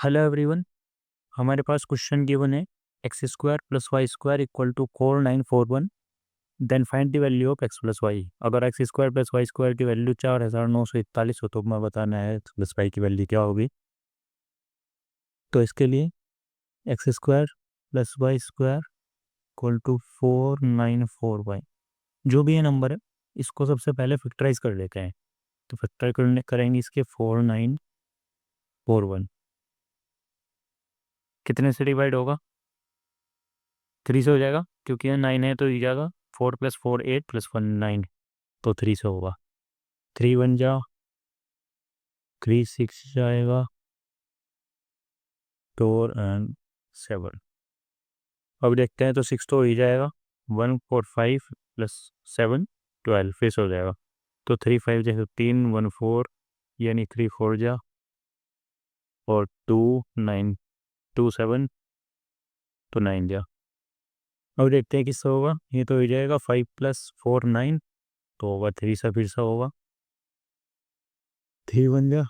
Hello everyone. हमारे पास question given है X square plus Y square equal to 4941। Then find the value of X plus Y. अगर X square plus Y square की value 4941 हो तो मैं बताना है एक्स प्लस वाई की वैल्यू क्या होगी। तो इसके लिए X square plus Y square equal to 494 Y, जो भी ये नंबर है इसको सबसे पहले फैक्टराइज कर लेते हैं। तो फैक्टर करने करेंगे इसके 4941 कितने से डिवाइड होगा, 3 से हो जाएगा क्योंकि ये 9 है तो ये जाएगा 4 + 4 8 + 1 9, तो 3 से होगा। 3 1 जा 3 6 जाएगा 4 एंड 7। अब देखते हैं तो 6 तो हो ही जाएगा। 1 4 5 + 7 12 फिर से हो जाएगा। तो 3 5 जा 15 1 4 यानी 3 4 जा और 2 9 2 7 तो 9 जा। अब देखते हैं किससे होगा। ये तो हो जाएगा 5 + 4 9 तो होगा 3 से फिर से होगा। 3 1 जा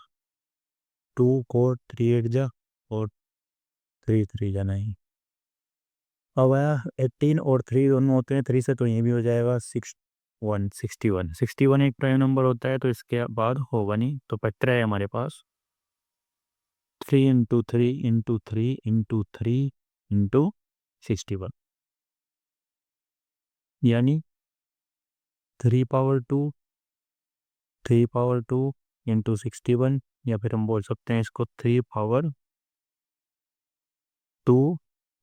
2 4 3 8 जा और 3 3 जा 9। अब आया 18 और 3 दोनों होते हैं 3 से, तो ये भी हो जाएगा 61 एक प्राइम नंबर होता है तो इसके बाद होगा नहीं, तो 15 है हमारे पास। 3 × 3 × 3 × 3 × 61 यानी 3 पावर 2 3 पावर 2 × 61, या फिर हम बोल सकते हैं इसको 3 पावर 2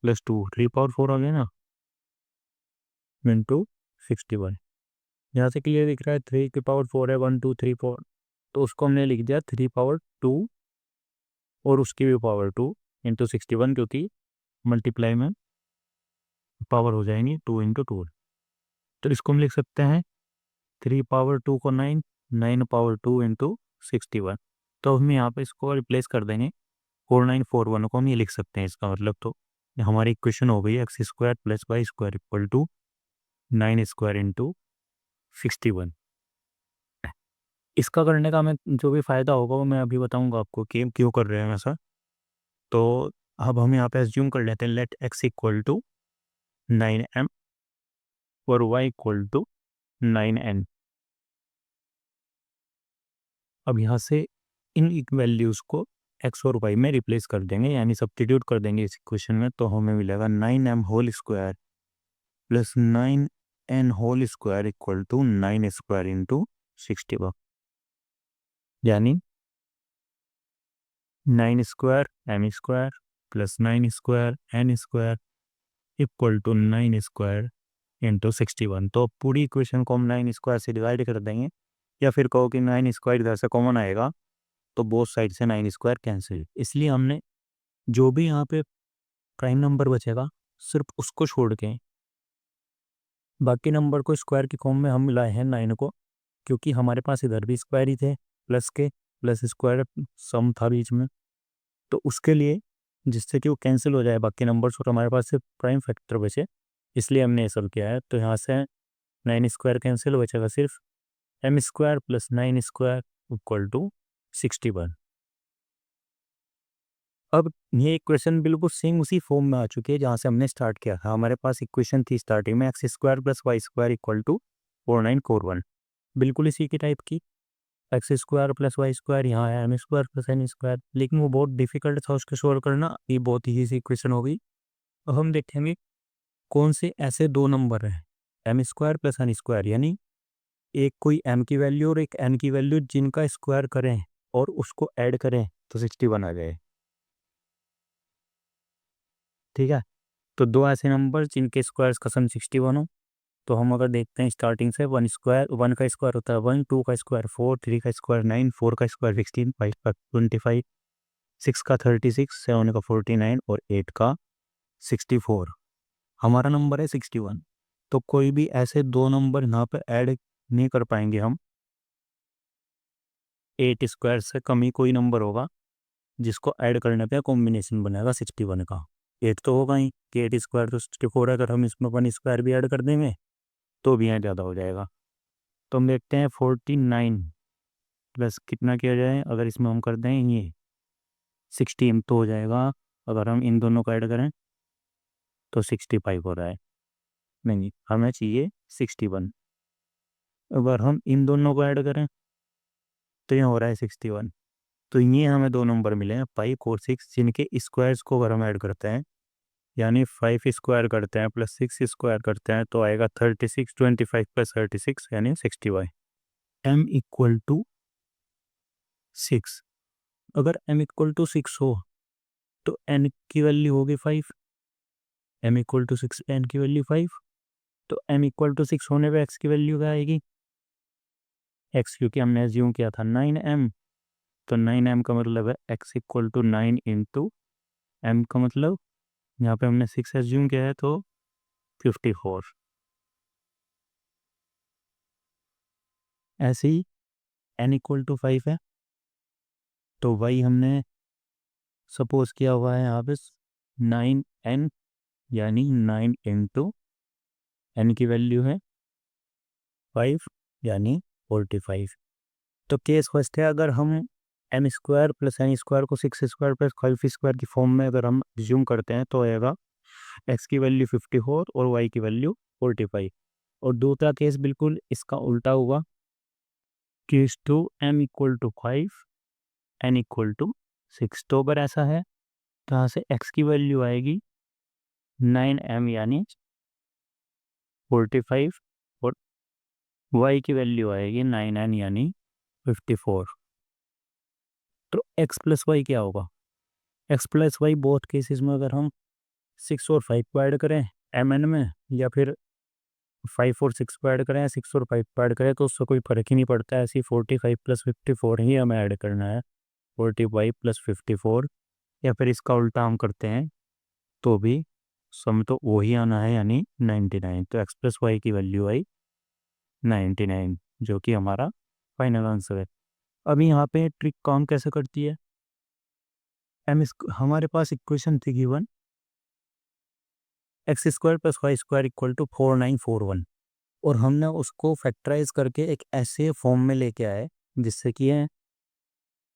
+ 2 3 पावर 4 आ गया ना × 61। यहाँ से क्लियर दिख रहा है 3 की पावर 4 है 1 2 3 4, तो उसको हमने लिख दिया 3 पावर 2 और उसकी भी पावर 2 × 61, क्योंकि मल्टीप्लाई में पावर हो जाएंगी 2 × 2। तो इसको हम लिख सकते हैं 3 पावर 2 को 9 9 पावर 2 × 61। तो हम यहाँ पे इसको रिप्लेस कर देंगे 4941 को हम ये लिख सकते हैं। इसका मतलब तो हमारी इक्वेशन हो गई X square plus Y square equal to 9 square × 61। इसका करने का मैं जो भी फ़ायदा होगा वो मैं अभी बताऊंगा आपको कि क्यों कर रहे हैं ऐसा। तो अब हम यहाँ पे एज्यूम कर लेते हैं late x equal to 9m और y इक्वल टू 9n। अब यहाँ से इन वैल्यूज़ को x और y में रिप्लेस कर देंगे, यानी सब्स्टिट्यूट कर देंगे इस इक्वेशन में। तो हमें मिलेगा 9m whole square plus 9n whole square equal to 9 square × 61, यानी 9 square m square plus 9 square n square equal to 9 square × 61। तो पूरी इक्वेशन को हम 9 स्क्वायर से डिवाइड कर देंगे, या फिर कहो कि 9 स्क्वायर इधर से कॉमन आएगा तो बोथ साइड से 9 स्क्वायर कैंसिल। इसलिए हमने जो भी यहाँ पे प्राइम नंबर बचेगा सिर्फ उसको छोड़ के बाकी नंबर को स्क्वायर की फॉर्म में हम लाए हैं 9 को, क्योंकि हमारे पास इधर भी स्क्वायर ही थे प्लस के, प्लस स्क्वायर सम था बीच में, तो उसके लिए जिससे कि वो कैंसिल हो जाए बाकी नंबर्स और हमारे पास सिर्फ प्राइम फैक्टर बचे, इसलिए हमने ये सब किया है। तो यहाँ से 9 स्क्वायर कैंसिल बचेगा सिर्फ m square plus 9 square equal to 61। अब ये इक्वेशन बिल्कुल सेम उसी फॉर्म में आ चुकी है जहाँ से हमने स्टार्ट किया था। हमारे पास इक्वेशन थी स्टार्टिंग में x square plus Y square equal to 4941, बिल्कुल इसी की टाइप की। X square plus Y square यहाँ है m square plus n square, लेकिन वो बहुत डिफिकल्ट था उसको सोल्व करना, ये बहुत ही ईजी इक्वेशन हो गई। अब हम देखेंगे कौन से ऐसे दो नंबर हैं m square plus n square, यानी एक कोई m की वैल्यू और एक n की वैल्यू जिनका स्क्वायर करें और उसको ऐड करें तो 61 आ जाए। ठीक है, तो दो ऐसे नंबर जिनके स्क्वायर्स का सम 61 हो। तो हम अगर देखते हैं स्टार्टिंग से 1 स्क्वायर, 1 का स्क्वायर होता है 1, 2 का स्क्वायर 4, 3 का स्क्वायर 9, 4 का स्क्वायर 16, 5 का 25, 6 का 36, 7 का 49 और 8 का 64। हमारा नंबर है 61। तो कोई भी ऐसे दो नंबर यहाँ पे ऐड नहीं कर पाएंगे हम। 8 स्क्वायर से कम ही कोई नंबर होगा जिसको ऐड करने पे कॉम्बिनेशन बनेगा 61 का। 8 तो होगा ही कि 8 स्क्वायर तो 64 है, अगर हम इसमें 1 स्क्वायर भी ऐड कर देंगे तो भी यहाँ ज़्यादा हो जाएगा। तो हम देखते हैं 49 प्लस कितना किया जाए, अगर इसमें हम कर दें ये 16 तो हो जाएगा, अगर हम इन दोनों को ऐड करें तो 65 हो रहा है। नहीं, हमें चाहिए 61। अगर हम इन दोनों को ऐड करें तो ये हो रहा है 61। तो ये हमें दो नंबर मिले हैं 5 और 6, जिनके स्क्वायर्स को अगर हम ऐड करते हैं, यानी 5 स्क्वायर करते हैं प्लस 6 स्क्वायर करते हैं तो आएगा 36, 25 प्लस 36 यानी 60y। m equal to 6। अगर m इक्वल टू 6 हो तो n की वैल्यू होगी 5। m इक्वल टू 6, n की वैल्यू 5। तो m इक्वल टू 6 होने पे x की वैल्यू क्या आएगी? x, क्योंकि हमने एज्यूम किया था 9m, तो 9m का मतलब है x equal to 9 into m का मतलब यहाँ पे हमने 6 एज्यूम किया है तो 54। ऐसे ही n इक्वल टू 5 है तो y हमने सपोज किया हुआ है यहाँ पे 9n, यानी 9 इंटू n की वैल्यू है 5 यानी 45। तो केस फर्स्ट है, अगर हम m square plus n square को 6 स्क्वायर प्लस 5 स्क्वायर की फॉर्म में अगर हम रिज्यूम करते हैं तो आएगा एक्स की वैल्यू 54 और वाई की वैल्यू 45। और दूसरा केस बिल्कुल इसका उल्टा हुआ, case two m equal to 5, n equal to 6। तो अगर ऐसा है तो यहाँ से एक्स की वैल्यू आएगी 9m यानी 45 और वाई की वैल्यू आएगी 9n यानी 54। तो एक्स प्लस वाई क्या होगा? X plus y both cases में अगर हम 6 और 5 को ऐड करें एम एन में, या फिर 5 और 6 को ऐड करें या 6 और 5 को ऐड करें, तो उससे कोई फ़र्क ही नहीं पड़ता है। ऐसी 45 प्लस 54 ही हमें ऐड करना है, 45 प्लस 54, या फिर इसका उल्टा हम करते हैं तो भी सम तो वही आना है, यानी 99। तो एक्स प्लस वाई की वैल्यू आई 99, जो कि हमारा फाइनल आंसर है। अभी यहाँ पे ट्रिक काम कैसे करती है? हमारे पास इक्वेशन थी given x square plus Y square equal to 4941, और हमने उसको फैक्टराइज करके एक ऐसे फॉर्म में लेके आए जिससे कि ये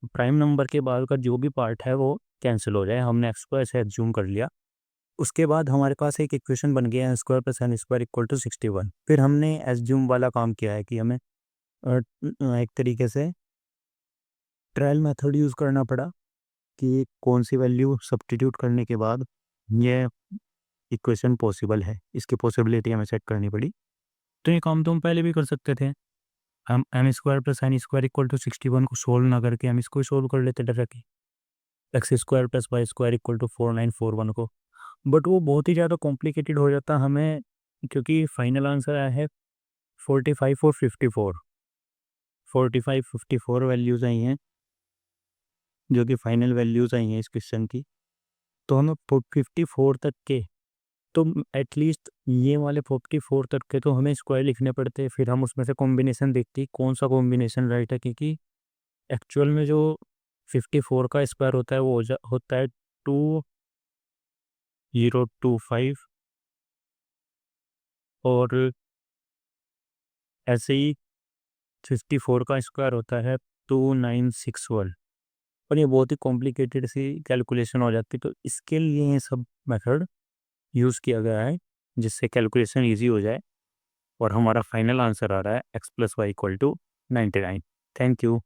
प्राइम नंबर के बाद का जो भी पार्ट है वो कैंसिल हो जाए। हमने एक्स स्क्वायर से एज्यूम कर लिया। उसके बाद हमारे पास एक इक्वेशन बन गया है square plus n square equal to 61। फिर हमने एज्यूम वाला काम किया है कि हमें एक तरीके से ट्रायल मेथड यूज़ करना पड़ा कि कौन सी वैल्यू सब्स्टिट्यूट करने के बाद ये इक्वेशन पॉसिबल है, इसकी पॉसिबिलिटी हमें सेट करनी पड़ी। तो ये काम तो हम पहले भी कर सकते थे। हम m square plus n square equal to 61 को सोल्व ना करके हम इसको ही सोल्व कर लेते directly, x square plus Y square equal to 4941 को। बट वो बहुत ही ज़्यादा कॉम्प्लिकेटेड हो जाता हमें, क्योंकि फाइनल आंसर आया है 45 और 54। 45, 54 वैल्यूज़ आई हैं जो कि फाइनल वैल्यूज़ आई हैं इस क्वेश्चन की। तो हमें 54 तक के, तो एटलीस्ट ये वाले 44 तक के तो हमें स्क्वायर लिखने पड़ते। फिर हम उसमें से कॉम्बिनेशन देखते कौन सा कॉम्बिनेशन राइट है, क्योंकि एक्चुअल में जो 54 का स्क्वायर होता है वो होता है 2025, और ऐसे ही 54 का स्क्वायर होता है 2961। और ये बहुत ही कॉम्प्लिकेटेड सी कैलकुलेशन हो जाती, तो इसके लिए ये सब मेथड यूज़ किया गया है जिससे कैलकुलेशन ईजी हो जाए। और हमारा फाइनल आंसर आ रहा है x plus y equal to 99। Thank you.